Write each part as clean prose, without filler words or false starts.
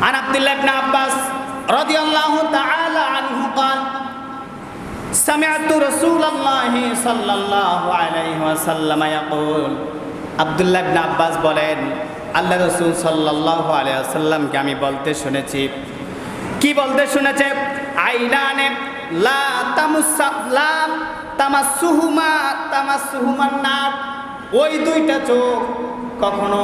عن عبد الله بن عباس رضي الله تعالى عنه قال سمعت رسول الله صلى الله عليه وسلم يقول عبد الله بن عباس বলেন আল্লাহ রাসূল সাল্লাল্লাহু আলাইহি ওয়াসাল্লামকে আমি বলতে শুনেছি। কি বলতে শুনেছে? আইনানে লা তামাসসুহুমা নার, ওই দুইটা চোখ কখনো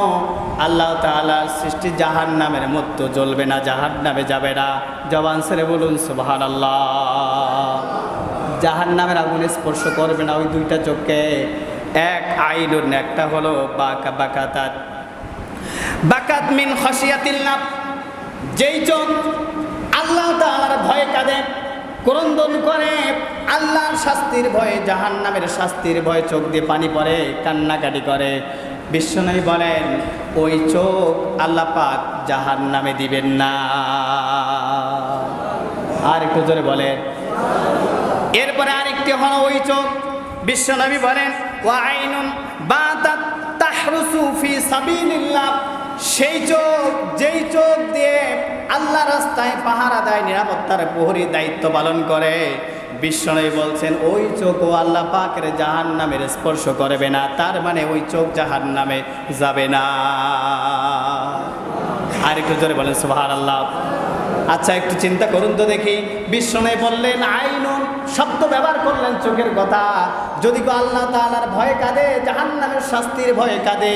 আল্লাহ তাআলার সৃষ্টি জাহান্নামের মতো জ্বলবে না, জাহান্নামে যাবে না। জবান ছেড়ে বলুন সুবহানাল্লাহ। জাহান্নামের আগুন স্পর্শ করবে না ওই দুইটা চোখকে। এক আইনুন, একটা হলো বাকাত মিন খাশিয়াতিল্লাহ, যেই চোখ আল্লাহ তাআলার ভয়ে কাঁদে, ক্রন্দন করে, আল্লাহর শাস্তির ভয়ে, জাহান্নামের শাস্তির ভয়ে চোখ দিয়ে পানি পড়ে, কান্নাকাটি করে। বিশ্বনবী বলেন ওই চোখ আল্লাহ পাক জাহান্নামে দিবেন না। আর একটু জোরে বলেন। এরপরে আরেকটি হলো ওই চোখ, বিশ্বনবী বলেন ওয়া আইনুন বাতাত তাহরুসু ফি সাবিলিল্লাহ, সেই চোখ যেই চোখ দিয়ে আল্লাহ রাস্তায় পাহারা দেয়, নিরাপত্তার প্রহরী দায়িত্ব পালন করে। বিশ্বনবী বলছেন ওই চোখও আল্লাহ পাকের জাহান্নামের স্পর্শ করবে না, তার মানে ওই চোখ জাহান্নামে যাবে না। আর একটু জোরে বলেন সুবহানাল্লাহ। আচ্ছা একটু চিন্তা করুন তো দেখি, বিশ্বনবী বললেন আইনুন, শব্দ ব্যবহার করলেন চোখের কথা। যদি আল্লাহ তাআলার ভয়ে কাঁদে, জাহান্নামের শাস্তির ভয়ে কাঁদে,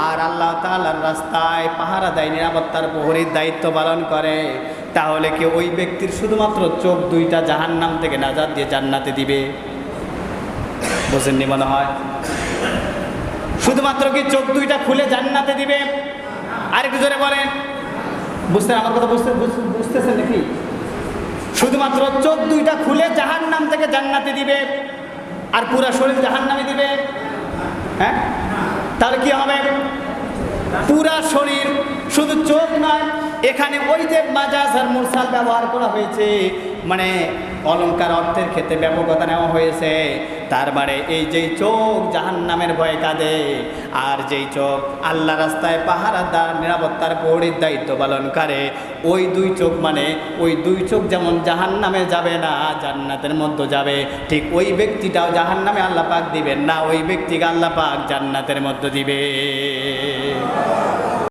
আর আল্লাহ তাআলার রাস্তায় পাহারা দেয়, নিরাপত্তার প্রহরীর দায়িত্ব পালন করে, তাহলে কি ওই ব্যক্তির শুধুমাত্র চোখ দুইটা জাহান্নাম থেকে নাজাত দিয়ে জান্নাতে দিবে? বোঝেননি মনে হয়। শুধুমাত্র কি চোখ দুইটা খুলে জান্নাতে দিবে? আর একটু জোরে বলেন। বুঝতে আমার কথা বুঝতেছেন নাকি? শুধুমাত্র চোখ দুইটা খুলে জাহান্নাম থেকে জান্নাতে দিবে, আর পুরা শরীর জাহান্নামে দিবে? হ্যাঁ, তাহলে কি হবে? পুরা শরীর, শুধু চোখ নয়, এখানে ওই যে মাজাজ আর মুরসাল ব্যবহার করা হয়েছে, মানে অলংকার অর্থের ক্ষেত্রে ব্যাপকতা নেওয়া হয়েছে। তার মানে এই যেই চোখ জাহান্নামের ভয়ে কাঁদে, আর যেই চোখ আল্লাহ রাস্তায় পাহারাদার, নিরাপত্তার প্রহরীর দায়িত্ব পালন করে, ওই দুই চোখ, মানে ওই দুই চোখ যেমন জাহান্নামে যাবে না, জান্নাতের মধ্যে যাবে, ঠিক ওই ব্যক্তিটাও জাহান্নামে আল্লাহ পাক দিবেন না, ওই ব্যক্তিকে আল্লাহ পাক জান্নাতের মধ্যে দিবে।